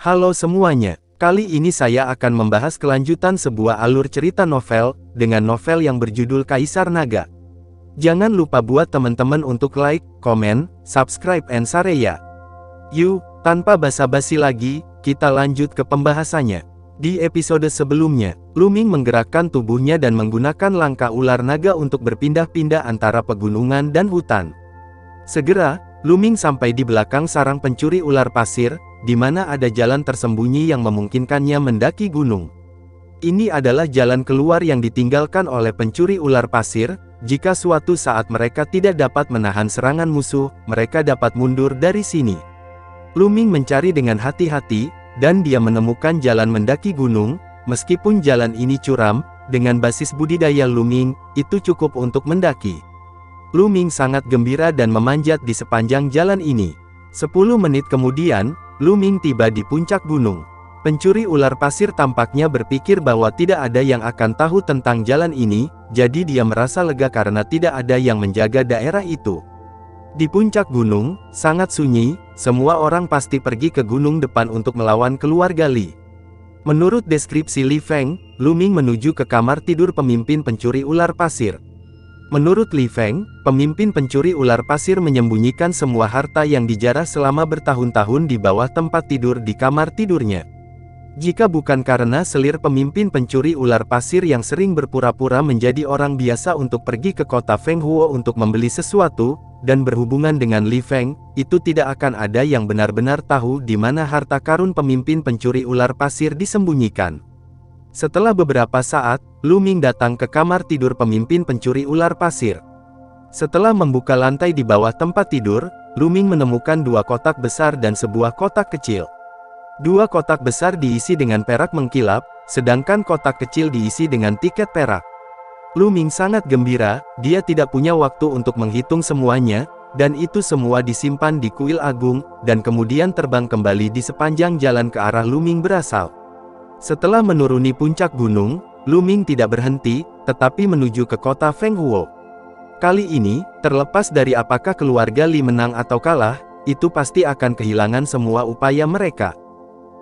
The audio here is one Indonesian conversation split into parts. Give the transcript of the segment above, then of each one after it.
Halo semuanya, kali ini saya akan membahas kelanjutan sebuah alur cerita novel, dengan novel yang berjudul Kaisar Naga. Jangan lupa buat teman-teman untuk like, komen, subscribe and share ya. Yuk, tanpa basa-basi lagi, kita lanjut ke pembahasannya. Di episode sebelumnya, Lu Ming menggerakkan tubuhnya dan menggunakan langkah ular naga untuk berpindah-pindah antara pegunungan dan hutan. Segera, Lu Ming sampai di belakang sarang pencuri ular pasir, di mana ada jalan tersembunyi yang memungkinkannya mendaki gunung. Ini adalah jalan keluar yang ditinggalkan oleh pencuri ular pasir. Jika suatu saat mereka tidak dapat menahan serangan musuh, mereka dapat mundur dari sini. Lu Ming mencari dengan hati-hati, dan dia menemukan jalan mendaki gunung. Meskipun jalan ini curam, dengan basis budidaya Lu Ming, itu cukup untuk mendaki. Lu Ming sangat gembira dan memanjat di sepanjang jalan ini. 10 menit kemudian, Lu Ming tiba di puncak gunung. Pencuri ular pasir tampaknya berpikir bahwa tidak ada yang akan tahu tentang jalan ini, jadi dia merasa lega karena tidak ada yang menjaga daerah itu. Di puncak gunung, sangat sunyi, semua orang pasti pergi ke gunung depan untuk melawan keluarga Li. Menurut deskripsi Li Feng, Lu Ming menuju ke kamar tidur pemimpin pencuri ular pasir. Menurut Li Feng, pemimpin pencuri ular pasir menyembunyikan semua harta yang dijarah selama bertahun-tahun di bawah tempat tidur di kamar tidurnya. Jika bukan karena selir pemimpin pencuri ular pasir yang sering berpura-pura menjadi orang biasa untuk pergi ke kota Fenghuo untuk membeli sesuatu, dan berhubungan dengan Li Feng, itu tidak akan ada yang benar-benar tahu di mana harta karun pemimpin pencuri ular pasir disembunyikan. Setelah beberapa saat, Lu Ming datang ke kamar tidur pemimpin pencuri ular pasir. Setelah membuka lantai di bawah tempat tidur, Lu Ming menemukan 2 kotak besar dan sebuah kotak kecil. 2 kotak besar diisi dengan perak mengkilap, sedangkan kotak kecil diisi dengan tiket perak. Lu Ming sangat gembira, dia tidak punya waktu untuk menghitung semuanya, dan itu semua disimpan di kuil agung, dan kemudian terbang kembali di sepanjang jalan ke arah Lu Ming berasal. Setelah menuruni puncak gunung, Lu Ming tidak berhenti, tetapi menuju ke kota Fenghuo. Kali ini, terlepas dari apakah keluarga Li menang atau kalah, itu pasti akan kehilangan semua upaya mereka.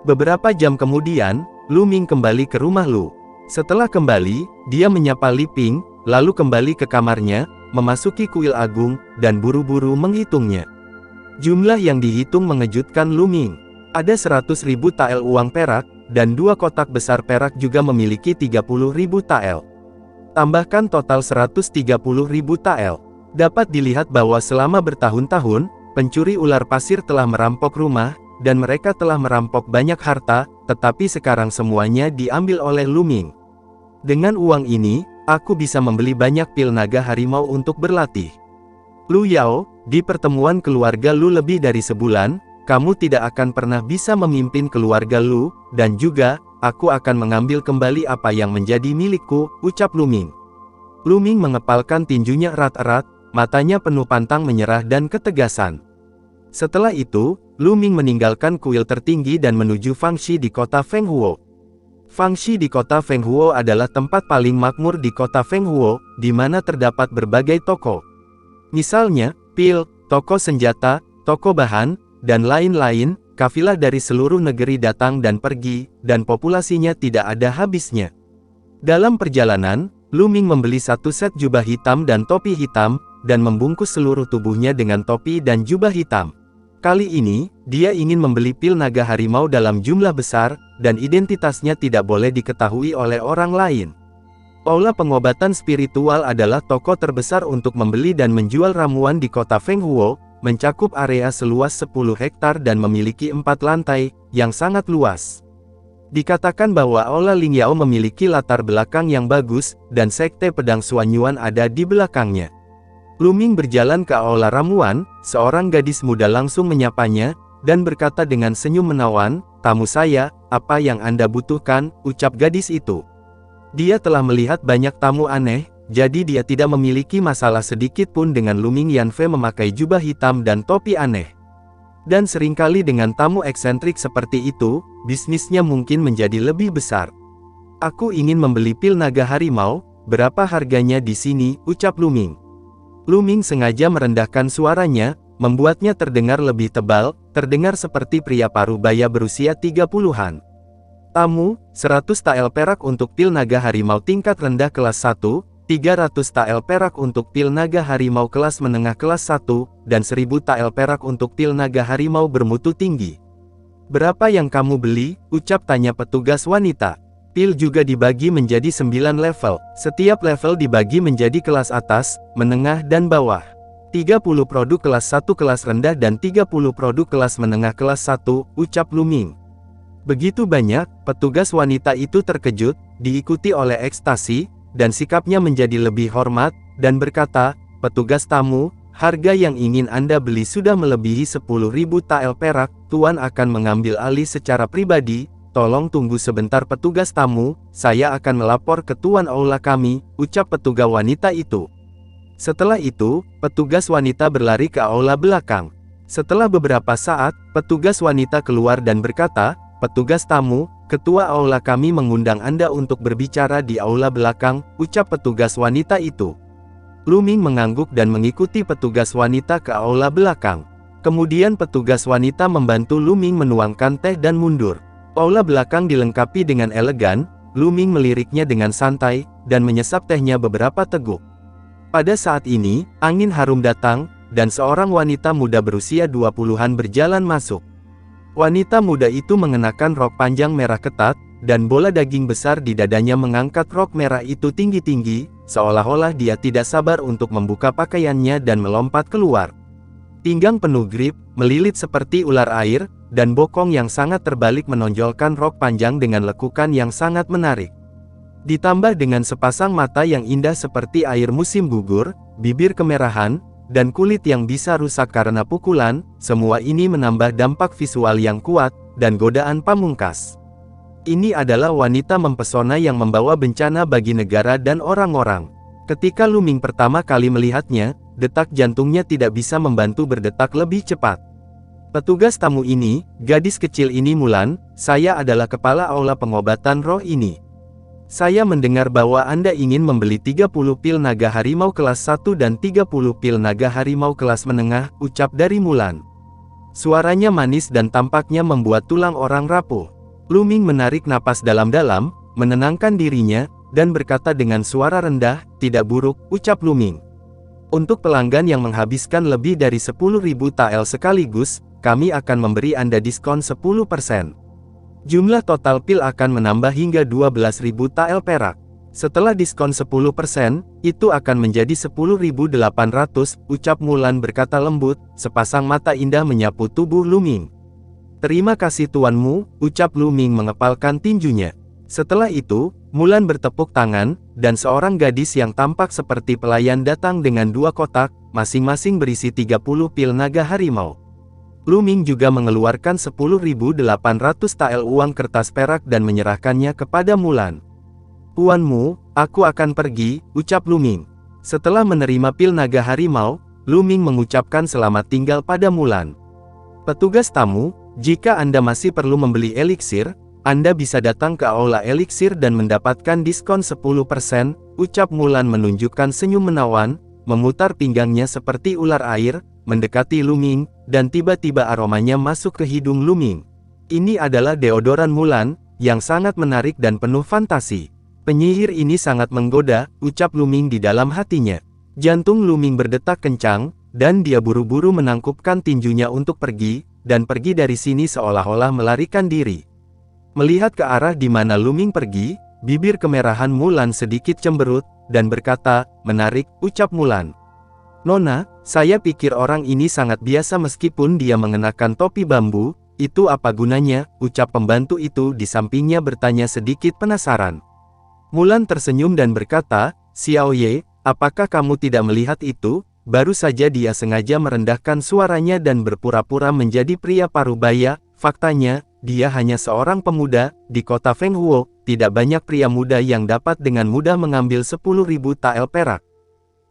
Beberapa jam kemudian, Lu Ming kembali ke rumah Lu. Setelah kembali, dia menyapa Li Ping, lalu kembali ke kamarnya, memasuki kuil agung, dan buru-buru menghitungnya. Jumlah yang dihitung mengejutkan Lu Ming. Ada 100.000 tael uang perak, dan 2 kotak besar perak juga memiliki 30.000 tael. Tambahkan total 130.000 tael. Dapat dilihat bahwa selama bertahun-tahun, pencuri ular pasir telah merampok rumah, dan mereka telah merampok banyak harta, tetapi sekarang semuanya diambil oleh Lu Ming. Dengan uang ini, aku bisa membeli banyak pil naga harimau untuk berlatih. Lu Yao, di pertemuan keluarga Lu lebih dari sebulan, kamu tidak akan pernah bisa memimpin keluarga Lu, dan juga, aku akan mengambil kembali apa yang menjadi milikku, ucap Lu Ming. Lu Ming mengepalkan tinjunya erat-erat, matanya penuh pantang menyerah dan ketegasan. Setelah itu, Lu Ming meninggalkan kuil tertinggi dan menuju Fangxi di kota Fenghuo. Fangxi di kota Fenghuo adalah tempat paling makmur di kota Fenghuo, di mana terdapat berbagai toko. Misalnya, pil, toko senjata, toko bahan, dan lain-lain. Kafilah dari seluruh negeri datang dan pergi, dan populasinya tidak ada habisnya. Dalam perjalanan, Lu Ming membeli 1 set jubah hitam dan topi hitam, dan membungkus seluruh tubuhnya dengan topi dan jubah hitam. Kali ini, dia ingin membeli pil naga harimau dalam jumlah besar, dan identitasnya tidak boleh diketahui oleh orang lain. Aula pengobatan spiritual adalah toko terbesar untuk membeli dan menjual ramuan di kota Fenghuo, mencakup area seluas 10 hektar dan memiliki 4 lantai, yang sangat luas. Dikatakan bahwa Aula Lingyao memiliki latar belakang yang bagus, dan sekte pedang Suanyuan ada di belakangnya. Lu Ming berjalan ke aula ramuan, seorang gadis muda langsung menyapanya, dan berkata dengan senyum menawan, "Tamu saya, apa yang Anda butuhkan?" ucap gadis itu. Dia telah melihat banyak tamu aneh, jadi dia tidak memiliki masalah sedikit pun dengan Lu Ming Yanfei memakai jubah hitam dan topi aneh. Dan seringkali dengan tamu eksentrik seperti itu, bisnisnya mungkin menjadi lebih besar. "Aku ingin membeli pil naga harimau, berapa harganya di sini?" ucap Lu Ming. Lu Ming sengaja merendahkan suaranya, membuatnya terdengar lebih tebal, terdengar seperti pria parubaya berusia 30-an. Tamu, 100 tael perak untuk pil naga harimau tingkat rendah kelas 1, 300 tael perak untuk pil naga harimau kelas menengah kelas 1, dan 1000 tael perak untuk pil naga harimau bermutu tinggi. Berapa yang kamu beli? Ucap tanya petugas wanita. Pil juga dibagi menjadi 9 level, setiap level dibagi menjadi kelas atas, menengah dan bawah. 30 produk kelas 1 kelas rendah dan 30 produk kelas menengah kelas 1, ucap Luming. Begitu banyak, petugas wanita itu terkejut, diikuti oleh ekstasi, dan sikapnya menjadi lebih hormat, dan berkata, petugas tamu, harga yang ingin Anda beli sudah melebihi 10.000 tael perak, Tuan akan mengambil alih secara pribadi. Tolong tunggu sebentar petugas tamu, saya akan melapor ke tuan aula kami, ucap petugas wanita itu. Setelah itu, petugas wanita berlari ke aula belakang. Setelah beberapa saat, petugas wanita keluar dan berkata, petugas tamu, ketua aula kami mengundang Anda untuk berbicara di aula belakang, ucap petugas wanita itu. Luming mengangguk dan mengikuti petugas wanita ke aula belakang. Kemudian petugas wanita membantu Luming menuangkan teh dan mundur. Aula belakang dilengkapi dengan elegan, Luming meliriknya dengan santai, dan menyesap tehnya beberapa teguk. Pada saat ini, angin harum datang, dan seorang wanita muda berusia 20-an berjalan masuk. Wanita muda itu mengenakan rok panjang merah ketat, dan bola daging besar di dadanya mengangkat rok merah itu tinggi-tinggi, seolah-olah dia tidak sabar untuk membuka pakaiannya dan melompat keluar. Pinggang penuh grip, melilit seperti ular air, dan bokong yang sangat terbalik menonjolkan rok panjang dengan lekukan yang sangat menarik. Ditambah dengan sepasang mata yang indah seperti air musim gugur, bibir kemerahan, dan kulit yang bisa rusak karena pukulan, semua ini menambah dampak visual yang kuat, dan godaan pamungkas. Ini adalah wanita mempesona yang membawa bencana bagi negara dan orang-orang. Ketika Luming pertama kali melihatnya, detak jantungnya tidak bisa membantu berdetak lebih cepat. Petugas tamu ini, gadis kecil ini Mulan, saya adalah kepala aula pengobatan roh ini. Saya mendengar bahwa Anda ingin membeli 30 pil naga harimau kelas 1 dan 30 pil naga harimau kelas menengah, ucap dari Mulan. Suaranya manis dan tampaknya membuat tulang orang rapuh. Luming menarik napas dalam-dalam, menenangkan dirinya, dan berkata dengan suara rendah, tidak buruk, ucap Luming. Untuk pelanggan yang menghabiskan lebih dari 10.000 tael sekaligus, kami akan memberi Anda diskon 10%. Jumlah total pil akan menambah hingga 12.000 tael perak. Setelah diskon 10%, itu akan menjadi 10.800, ucap Mulan berkata lembut, sepasang mata indah menyapu tubuh Luming. Terima kasih tuanmu, ucap Luming mengepalkan tinjunya. Setelah itu, Mulan bertepuk tangan, dan seorang gadis yang tampak seperti pelayan datang dengan 2 kotak, masing-masing berisi 30 pil naga harimau. Luming juga mengeluarkan 10.800 tael uang kertas perak dan menyerahkannya kepada Mulan. Tuanmu, aku akan pergi, ucap Luming. Setelah menerima pil naga harimau, Luming mengucapkan selamat tinggal pada Mulan. Petugas tamu, jika Anda masih perlu membeli eliksir, Anda bisa datang ke aula eliksir dan mendapatkan diskon 10%, ucap Mulan menunjukkan senyum menawan, memutar pinggangnya seperti ular air, mendekati Luming, dan tiba-tiba aromanya masuk ke hidung Luming. Ini adalah deodoran Mulan, yang sangat menarik dan penuh fantasi. Penyihir ini sangat menggoda, ucap Luming di dalam hatinya. Jantung Luming berdetak kencang, dan dia buru-buru menangkupkan tinjunya untuk pergi, dan pergi dari sini seolah-olah melarikan diri. Melihat ke arah di mana Luming pergi, bibir kemerahan Mulan sedikit cemberut, dan berkata, menarik, ucap Mulan. Nona, saya pikir orang ini sangat biasa meskipun dia mengenakan topi bambu, itu apa gunanya, ucap pembantu itu di sampingnya bertanya sedikit penasaran. Mulan tersenyum dan berkata, Xiao Ye, apakah kamu tidak melihat itu? Baru saja dia sengaja merendahkan suaranya dan berpura-pura menjadi pria parubaya, faktanya, dia hanya seorang pemuda, di kota Fenghuo, tidak banyak pria muda yang dapat dengan mudah mengambil 10.000 tael perak.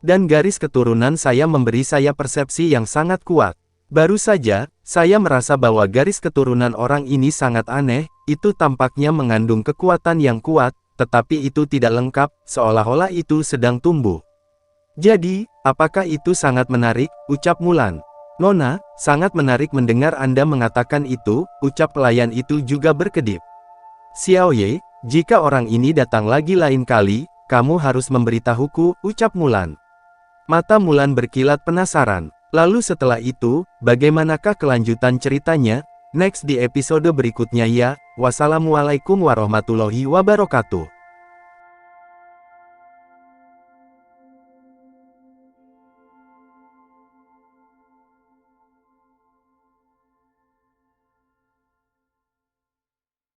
Dan garis keturunan saya memberi saya persepsi yang sangat kuat. Baru saja, saya merasa bahwa garis keturunan orang ini sangat aneh, itu tampaknya mengandung kekuatan yang kuat, tetapi itu tidak lengkap, seolah-olah itu sedang tumbuh. Jadi, apakah itu sangat menarik, ucap Mulan. Nona, sangat menarik mendengar Anda mengatakan itu, ucap pelayan itu juga berkedip. Xiaoye, jika orang ini datang lagi lain kali, kamu harus memberitahuku, ucap Mulan. Mata Mulan berkilat penasaran. Lalu setelah itu, bagaimanakah kelanjutan ceritanya? Next di episode berikutnya ya. Wassalamualaikum warahmatullahi wabarakatuh.